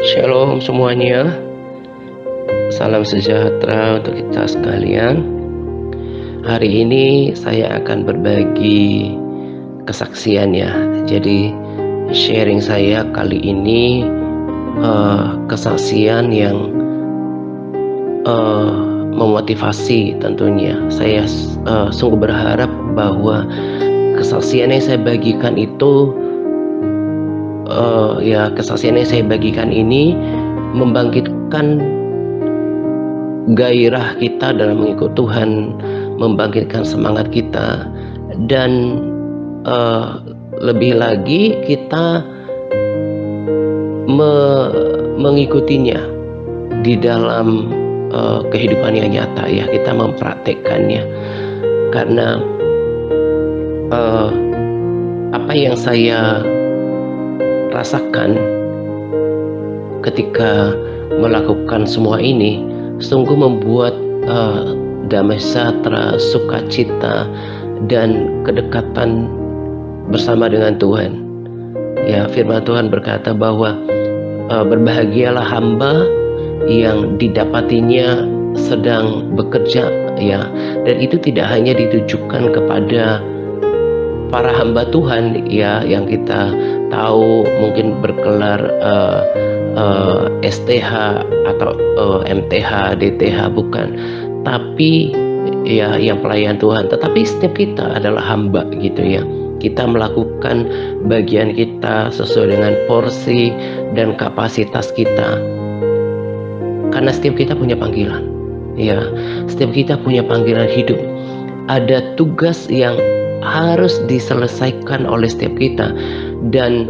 Shalom semuanya, salam sejahtera untuk kita sekalian. Hari ini saya akan berbagi kesaksian ya. Jadi sharing saya kali ini kesaksian yang memotivasi tentunya. Saya sungguh berharap bahwa kesaksian yang saya bagikan itu kesaksian yang saya bagikan ini membangkitkan gairah kita dalam mengikut Tuhan, membangkitkan semangat kita, dan lebih lagi kita mengikutinya di dalam kehidupan yang nyata ya, kita mempraktekkannya. Karena apa yang saya rasakan ketika melakukan semua ini sungguh membuat damai sejahtera, sukacita, dan kedekatan bersama dengan Tuhan. Ya, firman Tuhan berkata bahwa berbahagialah hamba yang didapatinya sedang bekerja, ya, dan itu tidak hanya ditujukan kepada para hamba Tuhan ya yang kita tahu mungkin bergelar STH atau MTH, DTH, bukan, tapi ya yang pelayan Tuhan, tetapi setiap kita adalah hamba gitu ya. Kita melakukan bagian kita sesuai dengan porsi dan kapasitas kita. Karena setiap kita punya panggilan. Ya, setiap kita punya panggilan hidup. Ada tugas yang harus diselesaikan oleh setiap kita, dan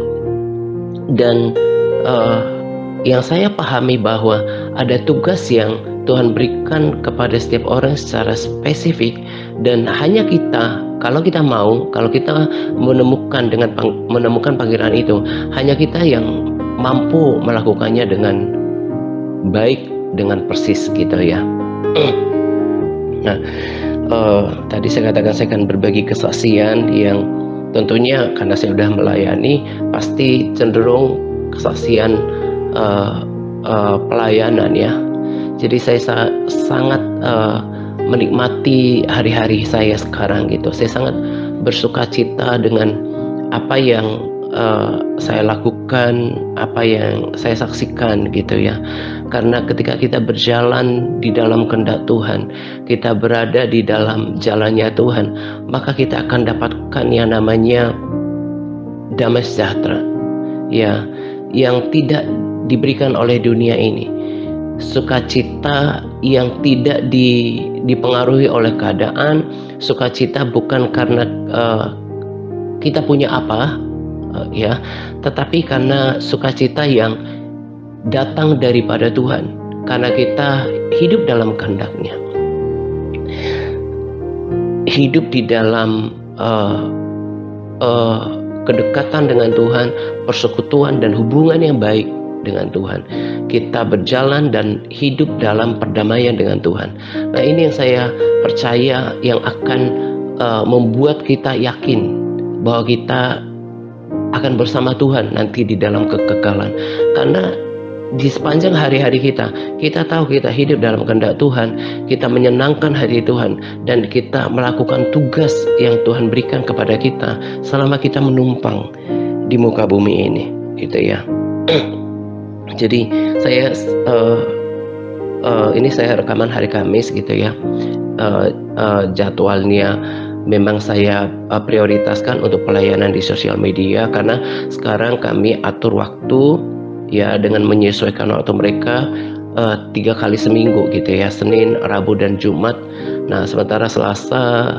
yang saya pahami bahwa ada tugas yang Tuhan berikan kepada setiap orang secara spesifik, dan hanya kita, kalau kita mau, kalau kita menemukan panggilan itu, hanya kita yang mampu melakukannya dengan baik, dengan persis gitu ya. Nah, tadi saya katakan saya akan berbagi kesaksian yang tentunya karena saya sudah melayani, pasti cenderung kesaksian pelayanan ya. Jadi saya sangat menikmati hari-hari saya sekarang gitu. Saya sangat bersukacita dengan apa yang saya lakukan, apa yang saya saksikan gitu ya. Karena ketika kita berjalan di dalam kehendak Tuhan, kita berada di dalam jalannya Tuhan, maka kita akan dapatkan yang namanya damai sejahtera ya, yang tidak diberikan oleh dunia ini. Sukacita yang tidak dipengaruhi oleh keadaan, sukacita bukan karena kita punya apa ya, tetapi karena sukacita yang datang daripada Tuhan, karena kita hidup dalam kehendak-Nya, hidup di dalam kedekatan dengan Tuhan, persekutuan dan hubungan yang baik dengan Tuhan. Kita berjalan dan hidup dalam perdamaian dengan Tuhan. Nah, ini yang saya percaya yang akan membuat kita yakin bahwa kita akan bersama Tuhan nanti di dalam kekekalan. Karena di sepanjang hari-hari kita tahu kita hidup dalam kehendak Tuhan, kita menyenangkan hati Tuhan, dan kita melakukan tugas yang Tuhan berikan kepada kita selama kita menumpang di muka bumi ini gitu ya. Jadi saya ini saya rekaman hari Kamis gitu ya. Jadwalnya memang saya prioritaskan untuk pelayanan di sosial media, karena sekarang kami atur waktu ya dengan menyesuaikan waktu mereka 3 kali seminggu gitu ya, Senin, Rabu, dan Jumat. Nah, sementara Selasa,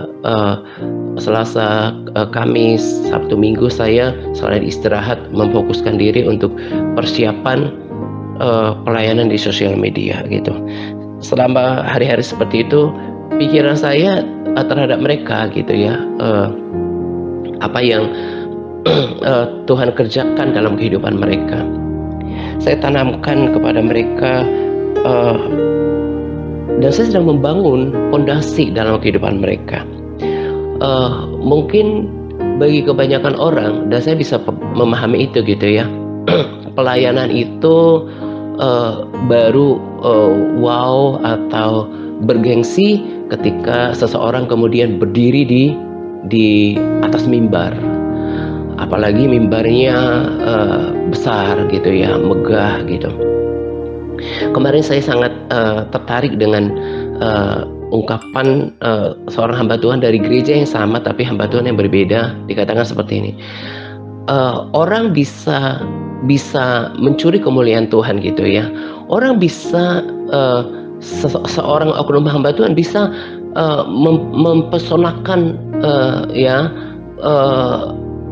Kamis, Sabtu, Minggu saya selain istirahat memfokuskan diri untuk persiapan pelayanan di sosial media gitu. Selama hari-hari seperti itu, pikiran saya terhadap mereka gitu ya, apa yang Tuhan kerjakan dalam kehidupan mereka. Saya tanamkan kepada mereka, dan saya sedang membangun fondasi dalam kehidupan mereka. Mungkin bagi kebanyakan orang, dan saya bisa memahami itu gitu ya, pelayanan itu baru wow atau bergengsi ketika seseorang kemudian berdiri di atas mimbar, apalagi mimbarnya besar gitu ya, megah gitu. Kemarin saya sangat tertarik dengan ungkapan seorang hamba Tuhan dari gereja yang sama tapi hamba Tuhan yang berbeda. Dikatakan seperti ini, orang bisa mencuri kemuliaan Tuhan gitu ya. Orang bisa seorang oknum hamba Tuhan bisa mempesonakan ya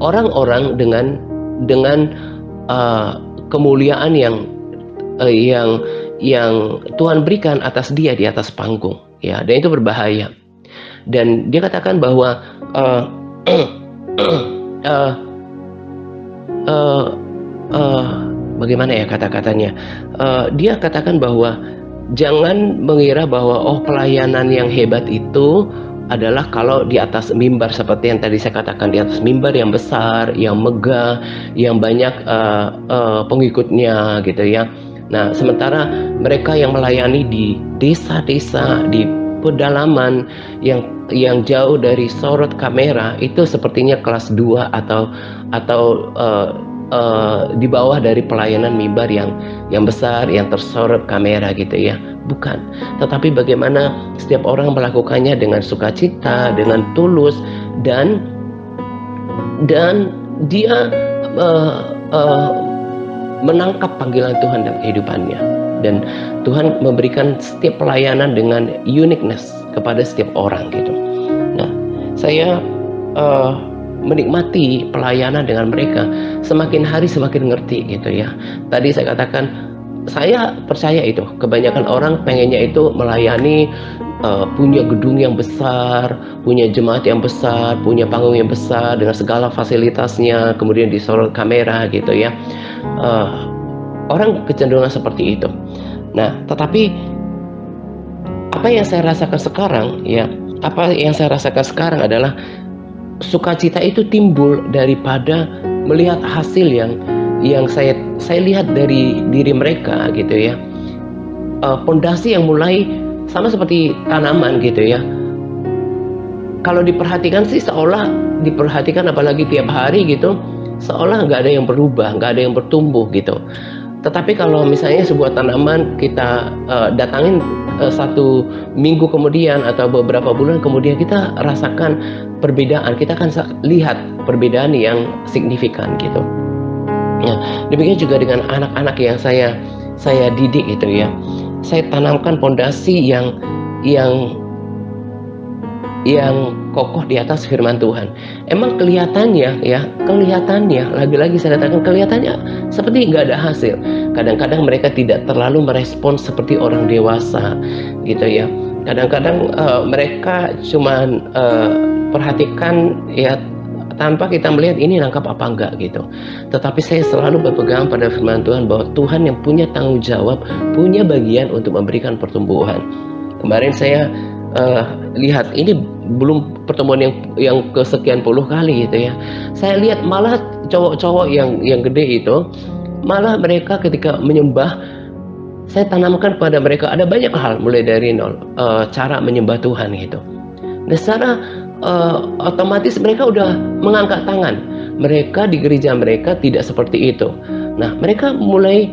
orang-orang dengan kemuliaan yang Tuhan berikan atas dia di atas panggung, ya, dan itu berbahaya. Dan dia katakan bahwa bagaimana ya kata-katanya? Dia katakan bahwa jangan mengira bahwa pelayanan yang hebat itu adalah kalau di atas mimbar seperti yang tadi saya katakan, di atas mimbar yang besar, yang megah, yang banyak pengikutnya gitu ya. Nah, sementara mereka yang melayani di desa-desa, di pedalaman yang jauh dari sorot kamera, itu sepertinya kelas 2 atau di bawah dari pelayanan mimbar yang besar, yang tersorot kamera gitu ya. Bukan, tetapi bagaimana setiap orang melakukannya dengan sukacita, dengan tulus, dan dia menangkap panggilan Tuhan dalam kehidupannya. Dan Tuhan memberikan setiap pelayanan dengan uniqueness kepada setiap orang gitu. Nah, saya menikmati pelayanan dengan mereka, semakin hari semakin ngerti gitu ya. Tadi saya katakan, saya percaya itu kebanyakan orang pengennya itu melayani, punya gedung yang besar, punya jemaat yang besar, punya panggung yang besar dengan segala fasilitasnya, kemudian disorot kamera gitu ya. Orang kecenderungan seperti itu. Nah, tetapi apa yang saya rasakan sekarang adalah sukacita itu timbul daripada melihat hasil yang saya lihat dari diri mereka gitu ya. Pondasi yang mulai sama seperti tanaman gitu ya. Kalau diperhatikan sih seolah diperhatikan, apalagi tiap hari gitu, seolah nggak ada yang berubah, nggak ada yang bertumbuh gitu. Tetapi kalau misalnya sebuah tanaman kita datangin 1 minggu kemudian atau beberapa bulan kemudian, kita rasakan perbedaan, kita akan lihat perbedaan yang signifikan gitu. Nah, demikian juga dengan anak-anak yang saya didik gitu ya. Saya tanamkan pondasi yang kokoh di atas firman Tuhan. Emang kelihatannya lagi-lagi saya katakan, kelihatannya seperti nggak ada hasil. Kadang-kadang mereka tidak terlalu merespons seperti orang dewasa gitu ya. Kadang-kadang mereka cuman perhatikan ya, tanpa kita melihat ini nangkap apa enggak gitu. Tetapi saya selalu berpegang pada firman Tuhan bahwa Tuhan yang punya tanggung jawab, punya bagian untuk memberikan pertumbuhan. Kemarin saya lihat, ini belum pertemuan yang kesekian puluh kali gitu ya. Saya lihat malah cowok-cowok yang gede itu, malah mereka ketika menyembah, saya tanamkan pada mereka ada banyak hal mulai dari nol, cara menyembah Tuhan gitu. Dan secara otomatis mereka udah mengangkat tangan. Mereka di gereja mereka tidak seperti itu. Nah, mereka mulai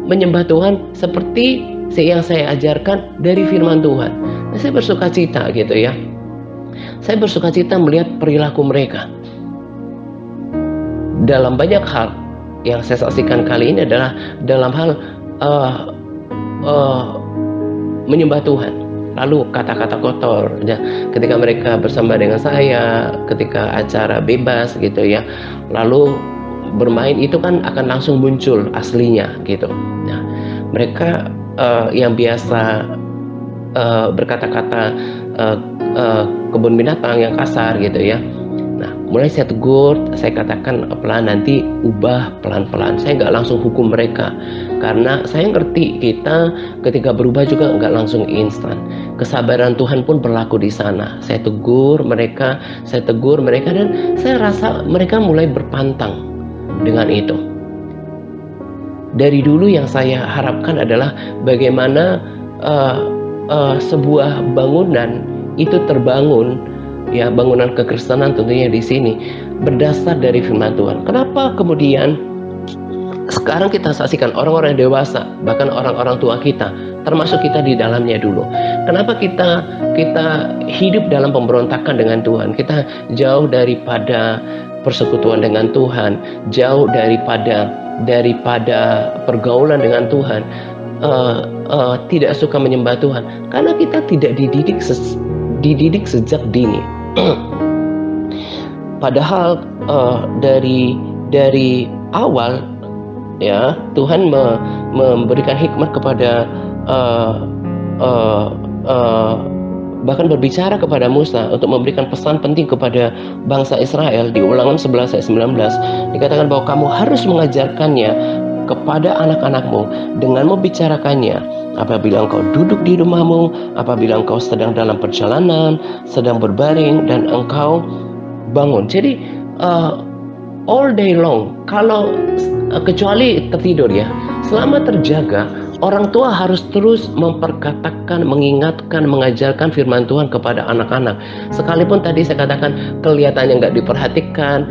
menyembah Tuhan seperti yang saya ajarkan dari firman Tuhan. Nah, saya bersuka cita gitu ya. Saya bersuka cita melihat perilaku mereka. Dalam banyak hal yang saya saksikan kali ini adalah dalam hal menyembah Tuhan. Lalu kata-kata kotor ya, ketika mereka bersama dengan saya, ketika acara bebas gitu ya, lalu bermain itu kan akan langsung muncul aslinya gitu. Nah, mereka yang biasa berkata-kata kebun binatang yang kasar gitu ya. Nah, mulai saya tegur, saya katakan pelan, nanti ubah pelan-pelan. Saya nggak langsung hukum mereka, karena saya ngerti kita ketika berubah juga nggak langsung instan. Kesabaran Tuhan pun berlaku di sana. Saya tegur mereka, dan saya rasa mereka mulai berpantang dengan itu. Dari dulu yang saya harapkan adalah bagaimana sebuah bangunan itu terbangun, ya, bangunan kekristenan tentunya di sini berdasar dari firman Tuhan. Kenapa kemudian sekarang kita saksikan orang-orang dewasa, bahkan orang-orang tua kita, termasuk kita di dalamnya dulu, kenapa kita hidup dalam pemberontakan dengan Tuhan? Kita jauh daripada persekutuan dengan Tuhan, jauh daripada pergaulan dengan Tuhan. tidak suka menyembah Tuhan? Karena kita tidak dididik sejak dini. Padahal dari awal, ya, Tuhan memberikan hikmat kepada bahkan berbicara kepada Musa untuk memberikan pesan penting kepada bangsa Israel. Di Ulangan 11 ayat 19 dikatakan bahwa kamu harus mengajarkannya kepada anak-anakmu dengan membicarakannya apabila engkau duduk di rumahmu, apabila engkau sedang dalam perjalanan, sedang berbaring, dan engkau bangun. Jadi all day long, kalau kecuali tertidur, ya, selama terjaga, orang tua harus terus memperkatakan, mengingatkan, mengajarkan firman Tuhan kepada anak-anak. Sekalipun tadi saya katakan kelihatannya nggak diperhatikan,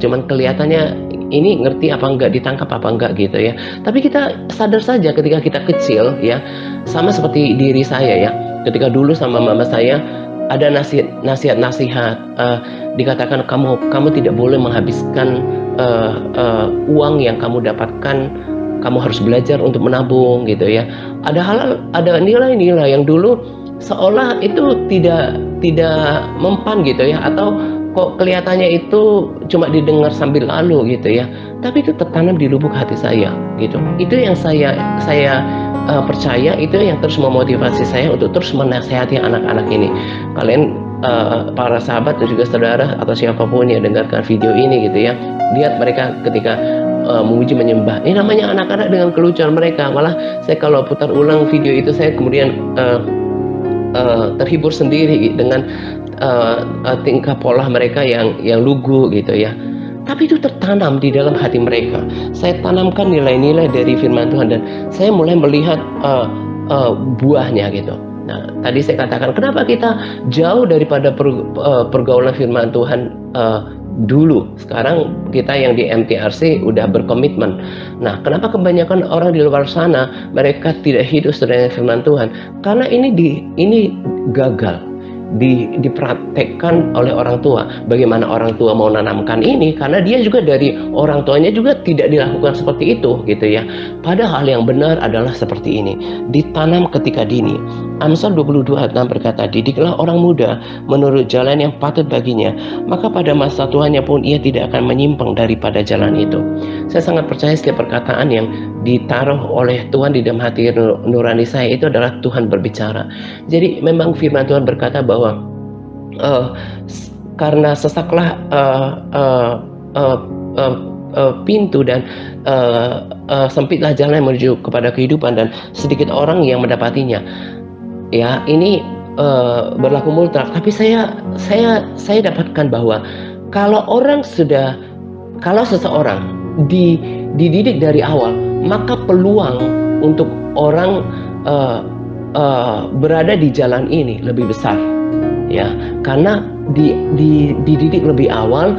cuman kelihatannya ini ngerti apa enggak, ditangkap apa enggak gitu ya. Tapi kita sadar saja ketika kita kecil, ya, sama seperti diri saya, ya. Ketika dulu sama mama saya ada nasihat, dikatakan kamu tidak boleh menghabiskan uang yang kamu dapatkan, kamu harus belajar untuk menabung gitu ya. Ada nilai-nilai yang dulu seolah itu tidak mempan gitu ya, atau kok kelihatannya itu cuma didengar sambil lalu gitu ya, tapi itu tertanam di lubuk hati saya gitu. Itu yang saya percaya, itu yang terus memotivasi saya untuk terus menasihati anak-anak ini. Kalian para sahabat dan juga saudara atau siapapun yang dengarkan video ini gitu ya, lihat mereka ketika memuji menyembah. Ini namanya anak-anak dengan kelucuan mereka. Malah saya kalau putar ulang video itu, saya kemudian terhibur sendiri dengan tingkah pola mereka yang lugu gitu ya. Tapi itu tertanam di dalam hati mereka. Saya tanamkan nilai-nilai dari firman Tuhan dan saya mulai melihat buahnya gitu. Nah, tadi saya katakan kenapa kita jauh daripada pergaulan firman Tuhan dulu. Sekarang kita yang di MTRC udah berkomitmen. Nah, kenapa kebanyakan orang di luar sana mereka tidak hidup sesuai dengan firman Tuhan? Karena ini gagal dipraktekkan oleh orang tua. Bagaimana orang tua mau menanamkan ini? Karena dia juga dari orang tuanya juga tidak dilakukan seperti itu gitu ya. Padahal yang benar adalah seperti ini, ditanam ketika dini. Amsal 22 ayat 6 berkata, didiklah orang muda menurut jalan yang patut baginya, maka pada masa tuanya pun ia tidak akan menyimpang daripada jalan itu. Saya sangat percaya setiap perkataan yang ditaruh oleh Tuhan di dalam hati nurani saya itu adalah Tuhan berbicara. Jadi memang firman Tuhan berkata bahwa karena sesaklah pintu dan sempitlah jalan yang menuju kepada kehidupan dan sedikit orang yang mendapatinya. Ya, ini berlaku mutlak. Tapi saya dapatkan bahwa kalau seseorang dididik dari awal, maka peluang untuk orang berada di jalan ini lebih besar, ya, karena dididik lebih awal,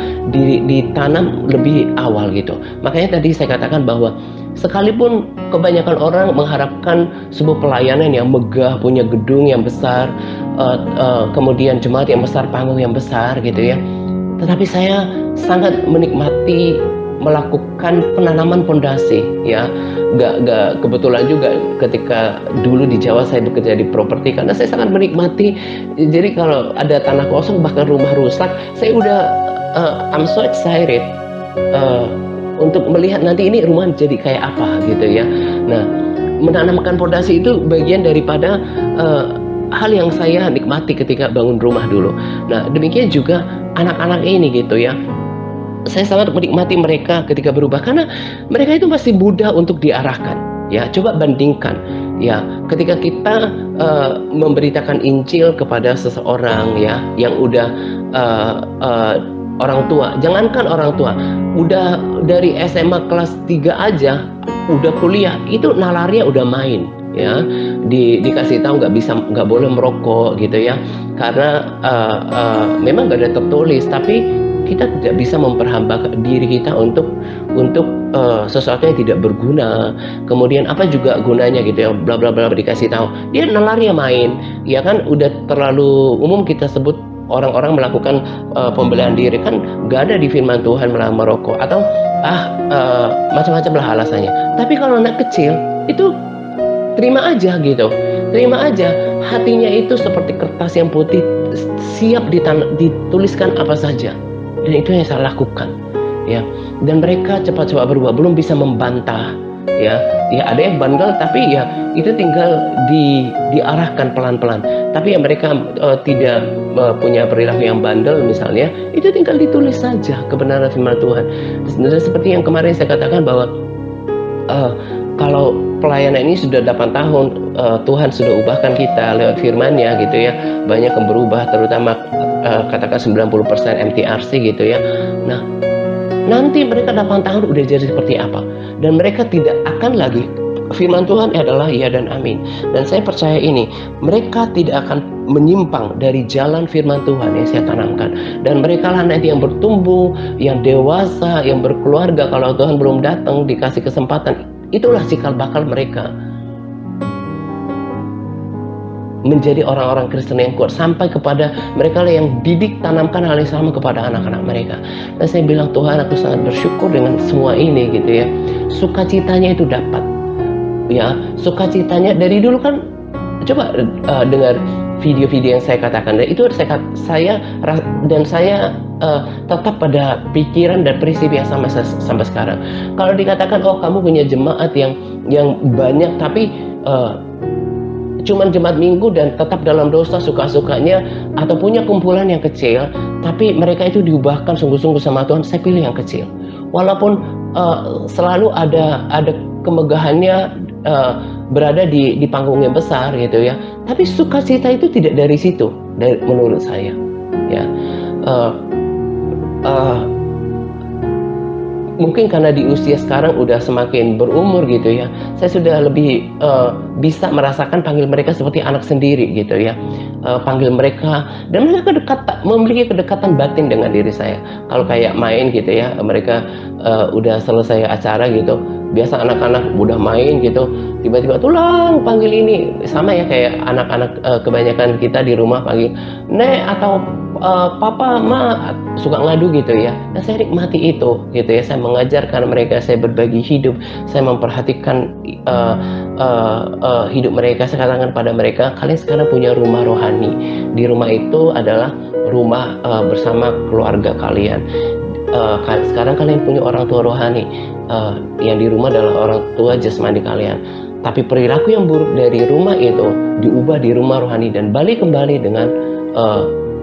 ditanam lebih awal gitu. Makanya tadi saya katakan bahwa sekalipun kebanyakan orang mengharapkan sebuah pelayanan yang megah, punya gedung yang besar, kemudian jemaat yang besar, panggung yang besar gitu ya, tetapi saya sangat menikmati melakukan penanaman pondasi, ya. Nggak kebetulan juga ketika dulu di Jawa saya bekerja di properti, karena saya sangat menikmati. Jadi kalau ada tanah kosong bahkan rumah rusak, saya udah I'm so excited untuk melihat nanti ini rumah jadi kayak apa gitu ya. Nah, menanamkan pondasi itu bagian daripada hal yang saya nikmati ketika bangun rumah dulu. Nah, demikian juga anak-anak ini gitu ya. Saya sangat menikmati mereka ketika berubah karena mereka itu masih mudah untuk diarahkan. Ya, coba bandingkan ya, ketika kita memberitakan Injil kepada seseorang ya yang udah orang tua, jangankan orang tua, udah dari SMA kelas 3 aja udah kuliah, itu nalarnya udah main ya, dikasih tahu nggak boleh merokok gitu ya, karena memang nggak ada tertulis, tapi kita tidak bisa memperhambak diri kita untuk sesuatu yang tidak berguna. Kemudian apa juga gunanya gitu ya, bla bla bla, dikasih tahu, dia nalarnya main ya kan. Udah terlalu umum kita sebut orang-orang melakukan pembelian diri, kan nggak ada di firman Tuhan melarang merokok atau macam-macam lah alasannya. Tapi kalau anak kecil itu terima aja gitu, terima aja. Hatinya itu seperti kertas yang putih, siap dituliskan apa saja. Dan itu yang saya lakukan, ya. Dan mereka cepat-cepat berubah, belum bisa membantah, ya. Ya ada yang bandel, tapi ya itu tinggal diarahkan pelan-pelan. Tapi ya mereka tidak punya perilaku yang bandel misalnya, itu tinggal ditulis saja kebenaran firman Tuhan. Dan seperti yang kemarin saya katakan bahwa kalau pelayanan ini sudah 8 tahun, Tuhan sudah ubahkan kita lewat firman-Nya gitu ya. Banyak yang berubah, terutama katakan 90% MTRC gitu ya. Nah, nanti mereka 8 tahun udah jadi seperti apa? Dan mereka tidak akan lagi, firman Tuhan adalah ya dan amin. Dan saya percaya ini, mereka tidak akan menyimpang dari jalan firman Tuhan yang saya tanamkan. Dan mereka lah nanti yang bertumbuh, yang dewasa, yang berkeluarga. Kalau Tuhan belum datang, dikasih kesempatan, itulah cikal bakal mereka menjadi orang-orang Kristen yang kuat, sampai kepada mereka yang didik, tanamkan hal yang sama kepada anak-anak mereka. Dan saya bilang, Tuhan, aku sangat bersyukur dengan semua ini gitu ya. Sukacitanya itu dapat, ya, sukacitanya dari dulu kan. Coba dengar video-video yang saya katakan, dan itu saya tetap pada pikiran dan prinsip yang sama sampai sekarang. Kalau dikatakan, oh kamu punya jemaat yang banyak, tapi cuman jemaat minggu dan tetap dalam dosa suka-sukanya, atau punya kumpulan yang kecil tapi mereka itu diubahkan sungguh-sungguh sama Tuhan, saya pilih yang kecil. Walaupun selalu ada kemegahannya berada di panggung yang besar gitu ya, tapi sukacita itu tidak dari situ, menurut saya ya. Mungkin karena di usia sekarang udah semakin berumur gitu ya, saya sudah lebih bisa merasakan panggil mereka seperti anak sendiri gitu ya. Panggil mereka, dan mereka memiliki kedekatan batin dengan diri saya. Kalau kayak main gitu ya, mereka udah selesai acara gitu, biasa anak-anak udah main gitu, tiba-tiba tulang panggil ini, sama ya kayak anak-anak kebanyakan kita di rumah panggil Nek atau Papa, Ma, suka ngadu gitu ya. Nah, saya nikmati itu gitu ya. Saya mengajarkan mereka, saya berbagi hidup, saya memperhatikan hidup mereka. Saya katakan pada mereka, kalian sekarang punya rumah rohani. Di rumah itu adalah rumah bersama keluarga kalian. Sekarang kalian punya orang tua rohani, yang di rumah adalah orang tua jasmani kalian. Tapi perilaku yang buruk dari rumah itu diubah di rumah rohani dan balik kembali dengan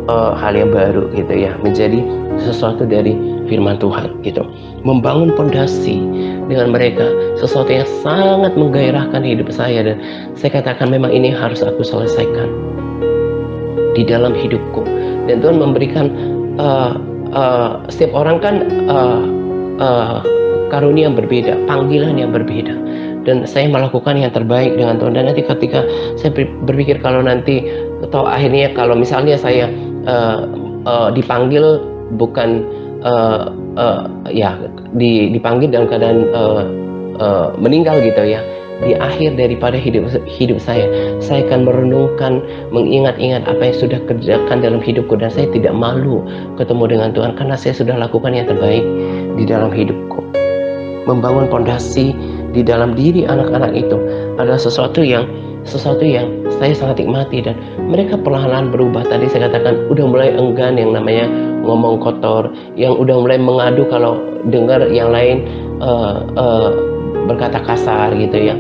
hal yang baru gitu ya, menjadi sesuatu dari firman Tuhan gitu. Membangun pondasi dengan mereka, sesuatu yang sangat menggairahkan hidup saya, dan saya katakan memang ini harus aku selesaikan di dalam hidupku. Dan Tuhan memberikan setiap orang kan karunia yang berbeda, panggilan yang berbeda, dan saya melakukan yang terbaik dengan Tuhan. Dan nanti ketika saya berpikir kalau nanti atau akhirnya kalau misalnya saya dipanggil bukan ya dipanggil dalam keadaan meninggal gitu ya, di akhir daripada hidup saya akan merenungkan, mengingat-ingat apa yang sudah kerjakan dalam hidupku, dan saya tidak malu ketemu dengan Tuhan karena saya sudah lakukan yang terbaik di dalam hidupku. Membangun pondasi di dalam diri anak-anak itu adalah sesuatu yang saya sangat nikmati, dan mereka perlahan-lahan berubah. Tadi saya katakan udah mulai enggan yang namanya ngomong kotor, yang udah mulai mengadu kalau dengar yang lain berkata kasar gitu ya.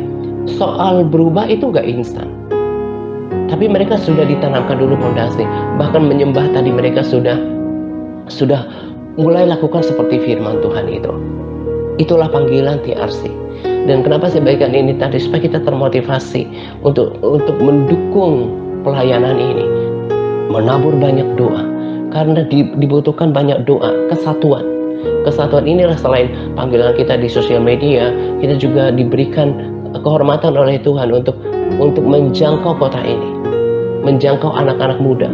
Soal berubah itu nggak instan, tapi mereka sudah ditanamkan dulu pondasi. Bahkan menyembah tadi mereka sudah mulai lakukan seperti firman Tuhan itu. Itulah panggilan TRC. Dan kenapa saya bagikan ini tadi, supaya kita termotivasi untuk mendukung pelayanan ini, menabur banyak doa, karena dibutuhkan banyak doa, kesatuan inilah. Selain panggilan kita di sosial media, kita juga diberikan kehormatan oleh Tuhan untuk menjangkau kota ini, menjangkau anak-anak muda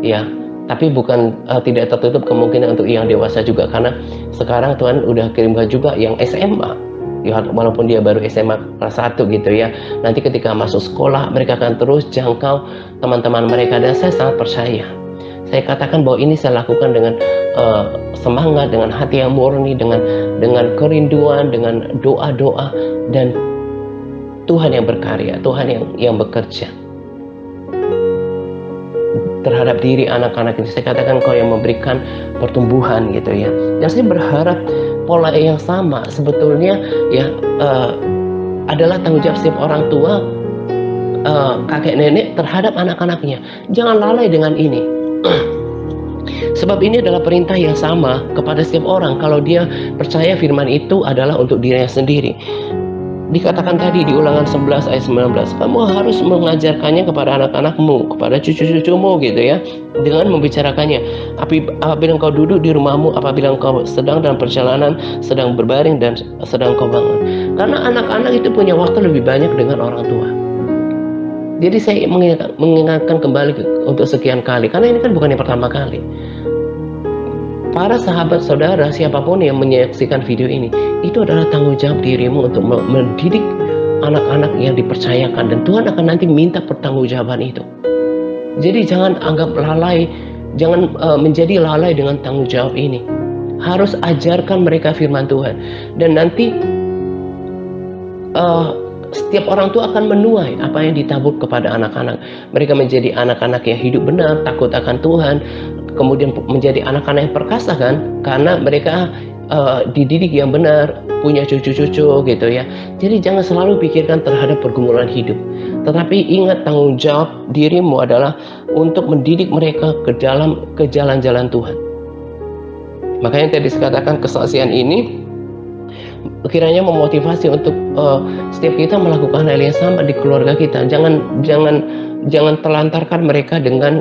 ya. Tapi bukan tidak tertutup kemungkinan untuk yang dewasa juga, karena sekarang Tuhan udah kirimkan juga yang SMA ya, walaupun dia baru SMA kelas 1 gitu ya. Nanti ketika masuk sekolah mereka akan terus jangkau teman-teman mereka, dan saya sangat percaya. Saya katakan bahwa ini saya lakukan dengan semangat, dengan hati yang murni, dengan kerinduan, dengan doa-doa, dan Tuhan yang berkarya, Tuhan yang bekerja terhadap diri anak-anak ini. Saya katakan Kau yang memberikan pertumbuhan gitu ya. Dan saya berharap pola yang sama sebetulnya ya adalah tanggung jawab setiap orang tua, kakek nenek terhadap anak-anaknya. Jangan lalai dengan ini. Sebab ini adalah perintah yang sama kepada setiap orang. Kalau dia percaya firman itu adalah untuk dirinya sendiri. Dikatakan tadi di Ulangan 11 ayat 19, kamu harus mengajarkannya kepada anak-anakmu, kepada cucu-cucumu gitu ya, dengan membicarakannya. Apabila engkau duduk di rumahmu, apabila engkau sedang dalam perjalanan, sedang berbaring dan sedang kau bangun. Karena anak-anak itu punya waktu lebih banyak dengan orang tua. Jadi saya mengingatkan kembali untuk sekian kali, karena ini kan bukan yang pertama kali. Para sahabat saudara, siapapun yang menyaksikan video ini, itu adalah tanggung jawab dirimu untuk mendidik anak-anak yang dipercayakan, dan Tuhan akan nanti minta pertanggungjawaban itu. Jadi jangan anggap lalai, jangan menjadi lalai dengan tanggung jawab ini. Harus ajarkan mereka firman Tuhan, dan nanti setiap orang tua akan menuai apa yang ditabur kepada anak-anak. Mereka menjadi anak-anak yang hidup benar, takut akan Tuhan, kemudian menjadi anak-anak yang perkasa kan, karena mereka dididik yang benar, punya cucu-cucu gitu ya. Jadi jangan selalu pikirkan terhadap pergumulan hidup, tetapi ingat tanggung jawab dirimu adalah untuk mendidik mereka ke jalan-jalan Tuhan. Makanya tadi dikatakan kesaksian ini kiranya memotivasi untuk setiap kita melakukan hal yang sama di keluarga kita. Jangan telantarkan mereka dengan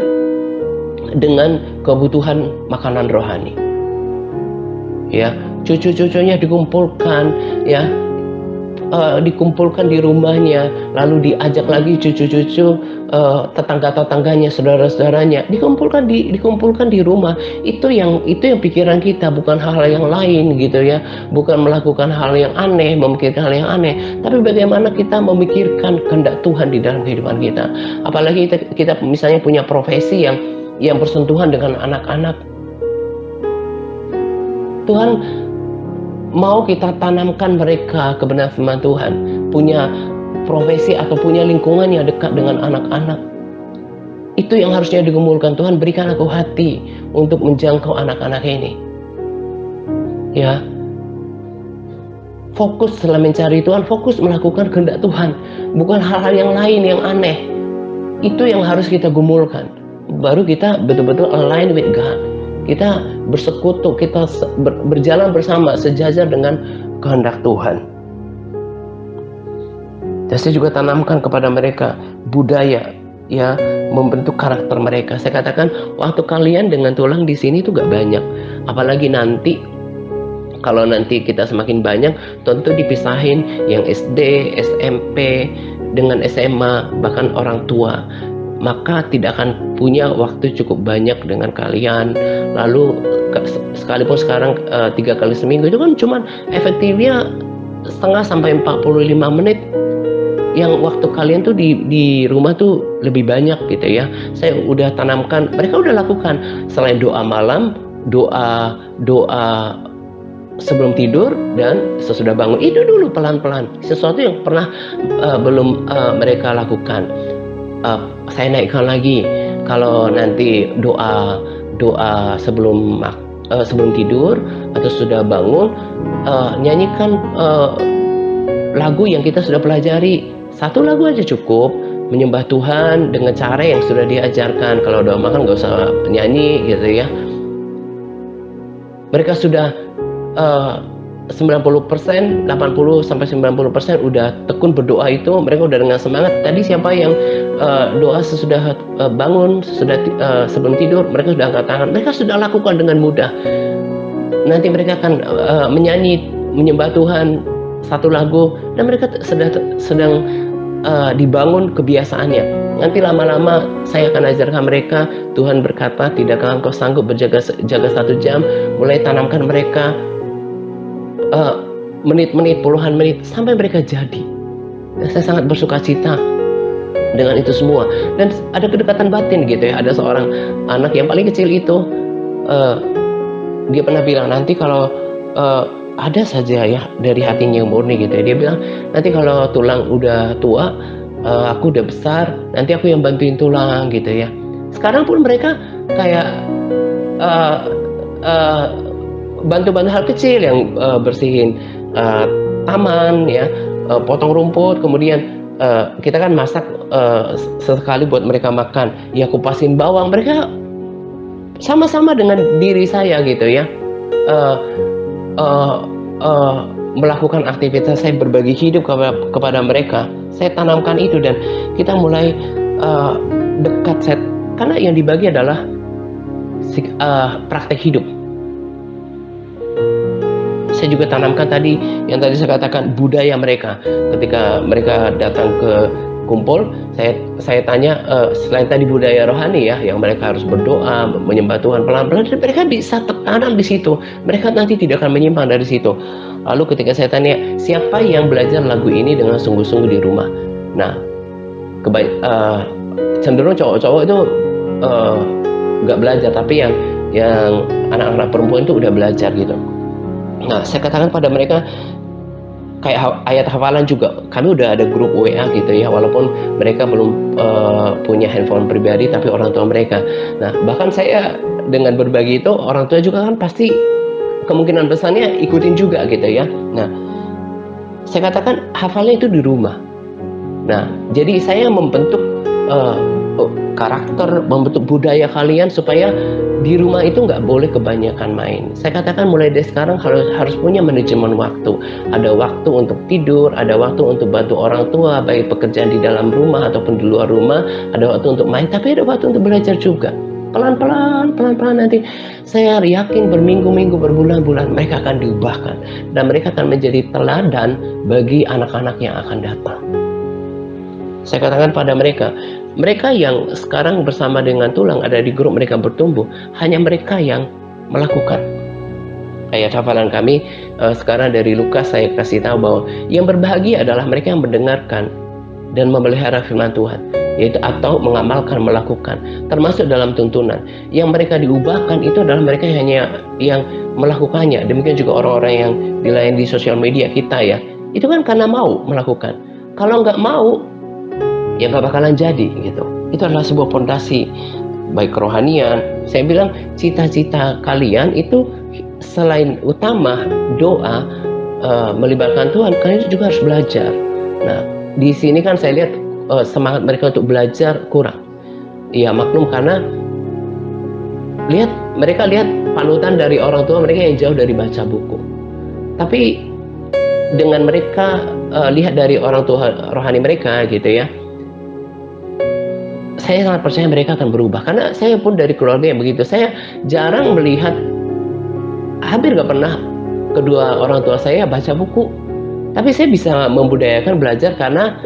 kebutuhan makanan rohani. Ya, cucu-cucunya dikumpulkan, ya, dikumpulkan di rumahnya, lalu diajak lagi cucu-cucu tetangga-tetangganya, saudara-saudaranya, dikumpulkan di rumah. Itu yang pikiran kita, bukan hal yang lain gitu ya, bukan melakukan hal yang aneh, memikirkan hal yang aneh, tapi bagaimana kita memikirkan kehendak Tuhan di dalam kehidupan kita. Apalagi kita misalnya punya profesi yang bersentuhan dengan anak-anak. Tuhan mau kita tanamkan mereka kebenaran firman Tuhan, punya profesi atau punya lingkungan yang dekat dengan anak-anak. Itu yang harusnya digumulkan. Tuhan, berikan aku hati untuk menjangkau anak-anak ini. Ya, fokus setelah mencari Tuhan, fokus melakukan kehendak Tuhan, bukan hal-hal yang lain yang aneh. Itu yang harus kita gumulkan. Baru kita betul-betul align with God. Kita bersekutu, kita berjalan bersama, sejajar dengan kehendak Tuhan. Dan saya juga tanamkan kepada mereka budaya, ya, membentuk karakter mereka. Saya katakan, waktu kalian dengan tulang di sini itu gak banyak. Apalagi nanti, kalau nanti kita semakin banyak, tentu dipisahin yang SD, SMP, dengan SMA, bahkan orang tua. Maka tidak akan punya waktu cukup banyak dengan kalian. Lalu sekalipun sekarang 3 kali seminggu, itu kan cuma efektifnya setengah sampai 45 menit. Yang waktu kalian tuh di rumah tuh lebih banyak gitu ya. Saya udah tanamkan, mereka udah lakukan, selain doa malam, doa sebelum tidur dan sesudah bangun. Itu dulu pelan-pelan, sesuatu yang pernah belum mereka lakukan. Saya naikkan lagi, kalau nanti doa sebelum tidur atau sudah bangun, nyanyikan lagu yang kita sudah pelajari. 1 lagu aja cukup, menyembah Tuhan dengan cara yang sudah diajarkan. Kalau doa makan gak usah nyanyi gitu ya. Mereka sudah 90%, 80-90% udah tekun berdoa itu, mereka udah dengan semangat. Tadi siapa yang doa sesudah bangun, sebelum tidur, mereka sudah angkat tangan. Mereka sudah lakukan dengan mudah. Nanti mereka akan menyanyi, menyembah Tuhan 1 lagu, dan mereka sedang dibangun kebiasaannya. Nanti lama-lama saya akan ajarkan mereka. Tuhan berkata, tidakkah engkau sanggup jaga 1 jam? Mulai tanamkan mereka menit-menit, puluhan menit, sampai mereka jadi. Dan saya sangat bersuka cita dengan itu semua. Dan ada kedekatan batin gitu ya. Ada seorang anak yang paling kecil itu, dia pernah bilang, nanti kalau ada saja ya dari hatinya yang murni gitu ya. Dia bilang, nanti kalau tulang udah tua, aku udah besar, nanti aku yang bantuin tulang gitu ya. Sekarang pun mereka kayak eh, eh, bantu-bantu hal kecil yang bersihin eh, taman ya, potong rumput, kemudian kita kan masak sesekali buat mereka makan, ya kupasin bawang, mereka sama-sama dengan diri saya gitu ya. Eh, eh, eh, Melakukan aktivitas, saya berbagi hidup kepada mereka, saya tanamkan itu, dan kita mulai eh, dekat karena yang dibagi adalah praktek hidup. Saya juga tanamkan tadi yang tadi saya katakan, budaya mereka. Ketika mereka datang ke kumpul, saya tanya, selain tadi budaya rohani ya, yang mereka harus berdoa, menyembah Tuhan pelan-pelan, mereka bisa tertanam di situ. Mereka nanti tidak akan menyimpang dari situ. Lalu ketika saya tanya, siapa yang belajar lagu ini dengan sungguh-sungguh di rumah? Nah, cenderung cowok-cowok itu nggak belajar, tapi yang anak-anak perempuan itu udah belajar gitu. Nah, saya katakan pada mereka, kayak ayat hafalan juga, kami udah ada grup WA gitu ya, walaupun mereka belum punya handphone pribadi, tapi orang tua mereka. Nah, bahkan saya dengan berbagi itu, orang tua juga kan pasti kemungkinan besarnya ikutin juga gitu ya. Nah, saya katakan hafalnya itu di rumah. Nah, jadi saya membentuk karakter, membentuk budaya kalian supaya di rumah itu nggak boleh kebanyakan main. Saya katakan mulai dari sekarang harus punya manajemen waktu. Ada waktu untuk tidur, ada waktu untuk bantu orang tua, baik pekerjaan di dalam rumah ataupun di luar rumah. Ada waktu untuk main, tapi ada waktu untuk belajar juga. Pelan-pelan nanti saya yakin berminggu-minggu, berbulan-bulan mereka akan diubahkan, dan mereka akan menjadi teladan bagi anak-anak yang akan datang. Saya katakan pada mereka yang sekarang bersama dengan tulang ada di grup mereka bertumbuh, hanya mereka yang melakukan. Ayat hafalan kami sekarang dari Lukas, saya kasih tahu bahwa yang berbahagia adalah mereka yang mendengarkan dan memelihara firman Tuhan, yaitu atau mengamalkan, melakukan, termasuk dalam tuntunan. Yang mereka diubahkan itu adalah mereka hanya yang melakukannya. Demikian juga orang-orang yang dilayani di sosial media kita ya, itu kan karena mau melakukan. Kalau nggak mau, ya nggak bakalan jadi gitu. Itu adalah sebuah fondasi baik kerohanian. Saya bilang cita-cita kalian itu selain utama doa, melibatkan Tuhan, kalian juga harus belajar. Nah, di sini kan saya lihat semangat mereka untuk belajar kurang. Ya maklum, karena mereka lihat panutan dari orang tua mereka yang jauh dari baca buku. Tapi dengan mereka lihat dari orang tua rohani mereka gitu ya, saya sangat percaya mereka akan berubah. Karena saya pun dari keluarga yang begitu. Saya jarang melihat, hampir gak pernah kedua orang tua saya baca buku. Tapi saya bisa membudayakan belajar karena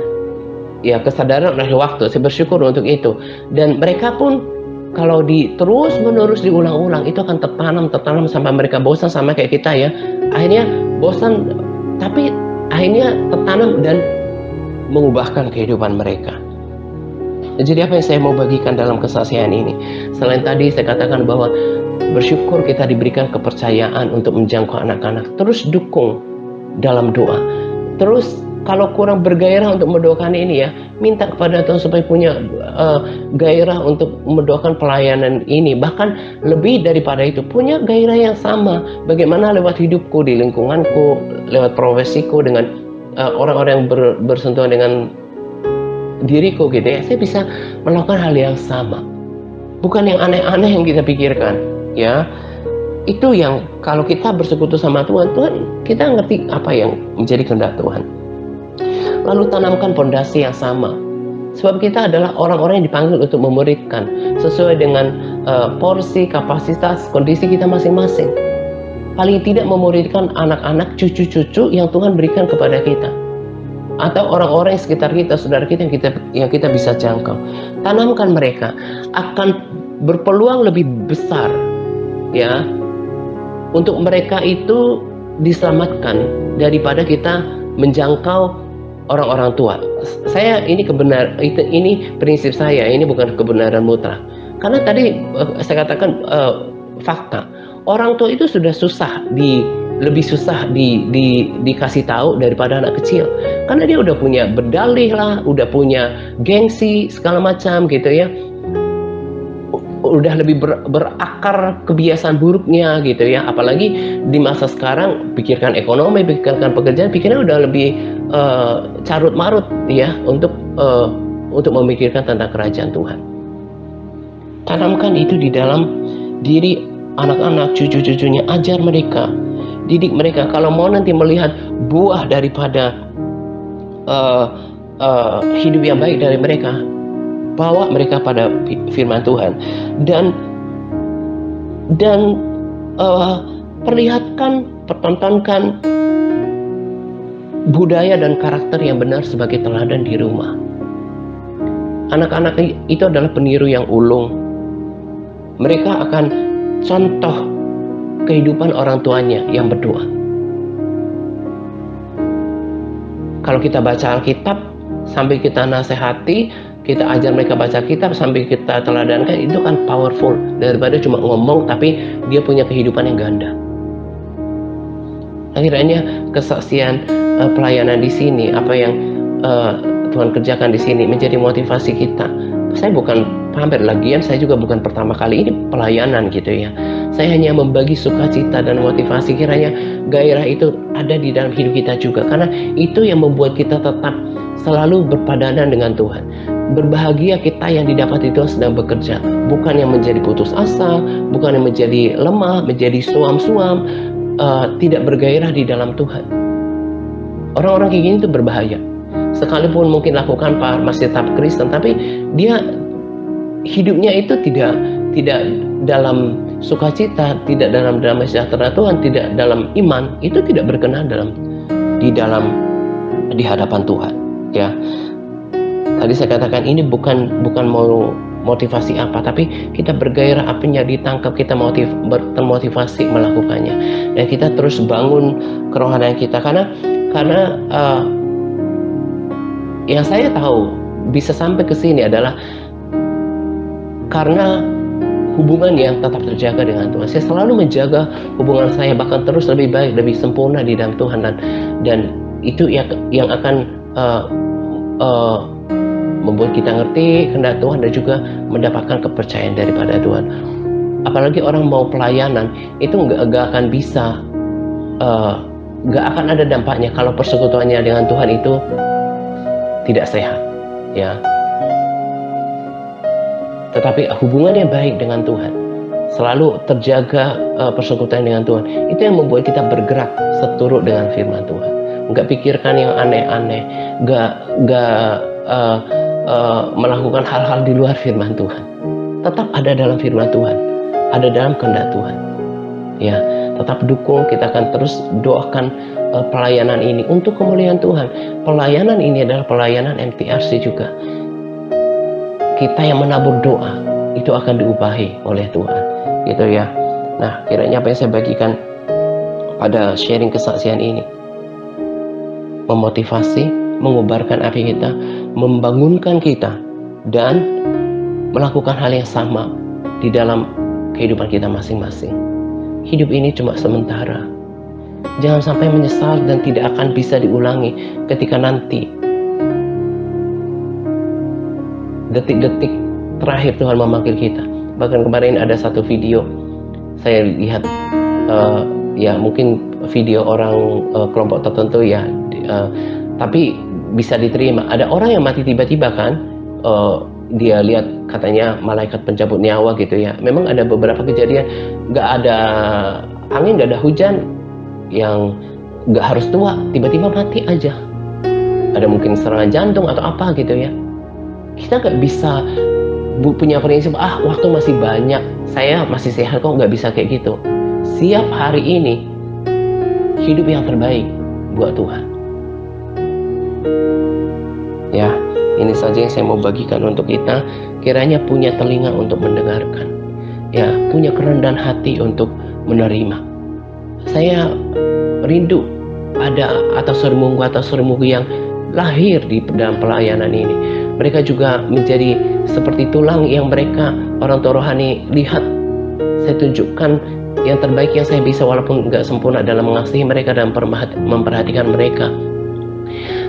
ya kesadaran oleh waktu. Saya bersyukur untuk itu. Dan mereka pun kalau terus menerus diulang-ulang, itu akan tertanam sampai mereka bosan, sama kayak kita ya. Akhirnya bosan, tapi akhirnya tertanam dan mengubahkan kehidupan mereka. Jadi apa yang saya mau bagikan dalam kesaksian ini? Selain tadi saya katakan bahwa bersyukur kita diberikan kepercayaan untuk menjangkau anak-anak. Terus dukung dalam doa. Terus kalau kurang bergairah untuk mendoakan ini ya, minta kepada Tuhan supaya punya gairah untuk mendoakan pelayanan ini. Bahkan lebih daripada itu, punya gairah yang sama. Bagaimana lewat hidupku, di lingkunganku, lewat profesiku, dengan orang-orang yang bersentuhan dengan diriku gitu ya, saya bisa melakukan hal yang sama, bukan yang aneh-aneh yang kita pikirkan ya. Itu yang kalau kita bersekutu sama Tuhan, kita ngerti apa yang menjadi kehendak Tuhan. Lalu tanamkan fondasi yang sama, sebab kita adalah orang-orang yang dipanggil untuk memuridkan sesuai dengan porsi, kapasitas, kondisi kita masing-masing. Paling tidak memuridkan anak-anak, cucu-cucu yang Tuhan berikan kepada kita, atau orang-orang yang sekitar kita, saudara kita yang kita bisa jangkau. Tanamkan mereka, akan berpeluang lebih besar ya untuk mereka itu diselamatkan daripada kita menjangkau orang-orang tua. Ini prinsip saya, ini bukan kebenaran mutlak. Karena tadi saya katakan fakta, orang tua itu sudah susah lebih susah dikasih tahu daripada anak kecil, karena dia udah punya berdalih lah, udah punya gengsi segala macam gitu ya, udah lebih berakar kebiasaan buruknya gitu ya. Apalagi di masa sekarang, pikirkan ekonomi, pikirkan pekerjaan, pikirnya udah lebih carut marut ya, untuk memikirkan tentang kerajaan Tuhan. Tanamkan itu di dalam diri anak-anak, cucu-cucunya, ajar mereka, didik mereka. Kalau mau nanti melihat buah daripada hidup yang baik dari mereka, bawa mereka pada firman Tuhan, dan perlihatkan, pertontonkan budaya dan karakter yang benar sebagai teladan di rumah. Anak-anak itu adalah peniru yang ulung. Mereka akan contoh kehidupan orang tuanya yang berdoa. Kalau kita baca Alkitab sambil kita nasihati, kita ajar mereka baca kitab sambil kita teladankan, itu kan powerful daripada cuma ngomong tapi dia punya kehidupan yang ganda. Akhirnya kesaksian pelayanan di sini, apa yang Tuhan kerjakan di sini menjadi motivasi kita. Saya bukan pamer, lagian saya juga bukan pertama kali ini pelayanan gitu ya. Saya hanya membagi sukacita dan motivasi, kiranya gairah itu ada di dalam hidup kita juga, karena itu yang membuat kita tetap selalu berpadanan dengan Tuhan. Berbahagia kita yang didapat itu sedang bekerja, bukan yang menjadi putus asa, bukan yang menjadi lemah, menjadi suam-suam, tidak bergairah di dalam Tuhan. Orang-orang kayak gini itu berbahaya. Sekalipun mungkin lakukan masih tetap Kristen, tapi dia hidupnya itu tidak dalam sukacita, tidak dalam damai sejahtera Tuhan, tidak dalam iman, itu tidak berkenan di hadapan Tuhan ya. Tadi saya katakan ini bukan mau motivasi apa, tapi kita bergairah, apinya ditangkap, kita termotivasi melakukannya, dan kita terus bangun kerohanian kita, karena yang saya tahu bisa sampai ke sini adalah karena hubungan yang tetap terjaga dengan Tuhan. Saya selalu menjaga hubungan saya, bahkan terus lebih baik, lebih sempurna di dalam Tuhan, dan itu yang akan membuat kita ngerti kehendak Tuhan dan juga mendapatkan kepercayaan daripada Tuhan. Apalagi orang mau pelayanan itu nggak akan bisa, nggak akan ada dampaknya kalau persekutuannya dengan Tuhan itu tidak sehat ya. Tetapi hubungannya baik dengan Tuhan, selalu terjaga persekutuan dengan Tuhan, itu yang membuat kita bergerak seturut dengan firman Tuhan. Nggak pikirkan yang aneh-aneh, nggak melakukan hal-hal di luar firman Tuhan. Tetap ada dalam firman Tuhan, ada dalam kehendak Tuhan ya. Tetap dukung, kita akan terus doakan pelayanan ini untuk kemuliaan Tuhan. Pelayanan ini adalah pelayanan MTRC juga. Kita yang menabur doa itu akan diupahi oleh Tuhan gitu ya. Nah, kiranya apa yang saya bagikan pada sharing kesaksian ini memotivasi, mengubarkan api kita, membangunkan kita, dan melakukan hal yang sama di dalam kehidupan kita masing-masing. Hidup ini cuma sementara. Jangan sampai menyesal dan tidak akan bisa diulangi ketika nanti detik-detik terakhir Tuhan memanggil kita. Bahkan kemarin ada satu video saya lihat, ya mungkin video orang kelompok tertentu ya, tapi bisa diterima. Ada orang yang mati tiba-tiba kan, dia lihat katanya malaikat pencabut nyawa gitu ya. Memang ada beberapa kejadian, nggak ada angin, nggak ada hujan, yang nggak harus tua, tiba-tiba mati aja. Ada mungkin serangan jantung atau apa gitu ya. Kita nggak bisa punya prinsip, waktu masih banyak, saya masih sehat kok, nggak bisa kayak gitu. Siap hari ini hidup yang terbaik buat Tuhan ya. Ini saja yang saya mau bagikan untuk kita. Kiranya punya telinga untuk mendengarkan ya, punya kerendahan hati untuk menerima. Saya rindu ada atas seremunggu yang lahir di dalam pelayanan ini. Mereka juga menjadi seperti tulang yang mereka, orang tua rohani, lihat. Saya tunjukkan yang terbaik yang saya bisa, walaupun nggak sempurna, dalam mengasihi mereka dan memperhatikan mereka.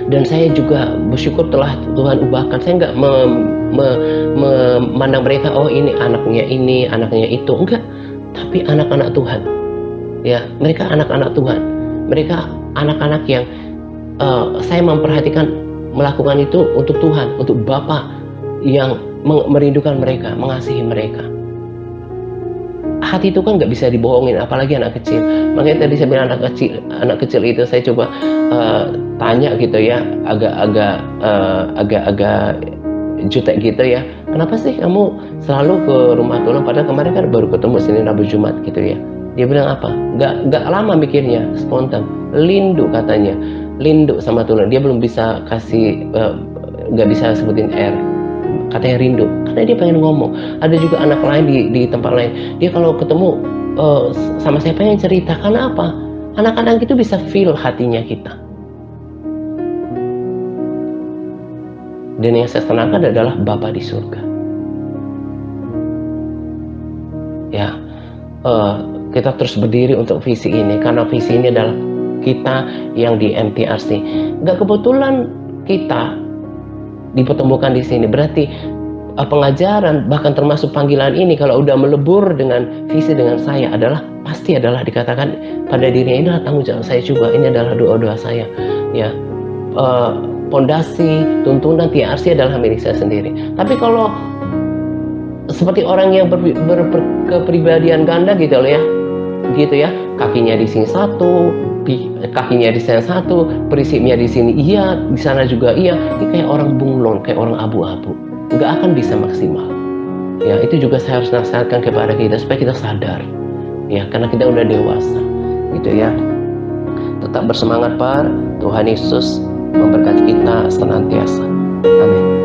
Dan saya juga bersyukur telah Tuhan ubahkan. Saya nggak memandang mereka, oh ini, anaknya itu, enggak. Tapi anak-anak Tuhan, ya, mereka anak-anak Tuhan. Mereka anak-anak yang saya memperhatikan melakukan itu untuk Tuhan, untuk Bapa yang merindukan mereka, mengasihi mereka. Hati itu kan nggak bisa dibohongin, apalagi anak kecil. Makanya tadi saya bilang anak kecil itu saya coba tanya gitu ya, agak jutek gitu ya. Kenapa sih kamu selalu ke rumah Tulang, padahal kemarin kan baru ketemu Senin Rabu Jumat gitu ya. Dia bilang apa? Nggak lama mikirnya, spontan. Lindu katanya, lindu sama Tulang. Dia belum bisa kasih, nggak bisa sebutin R. Katanya rindu, karena dia pengen ngomong. Ada juga anak lain di tempat lain, dia kalau ketemu sama saya pengen cerita. Karena apa? Anak-anak itu bisa feel hatinya kita. Dan yang saya senangkan adalah Bapa di surga. Ya, kita terus berdiri untuk visi ini, karena visi ini adalah kita yang di MTRC. Gak kebetulan kita dipertemukan di sini, berarti pengajaran bahkan termasuk panggilan ini kalau udah melebur dengan visi dengan saya pasti adalah dikatakan pada dirinya, ini adalah tanggung jawab saya juga, ini adalah doa-doa saya ya. Pondasi tuntunan TRC adalah milik saya sendiri. Tapi kalau seperti orang yang berkepribadian ganda gitu loh ya, gitu ya, kakinya di sini satu, kakinya di sana satu, prinsipnya di sini iya, di sana juga iya. Ini kayak orang bunglon, kayak orang abu-abu, nggak akan bisa maksimal. Ya, itu juga saya harus nasihatkan kepada kita supaya kita sadar, ya, karena kita udah dewasa, gitu ya. Tetap bersemangat, Par. Tuhan Yesus memberkati kita senantiasa. Amin.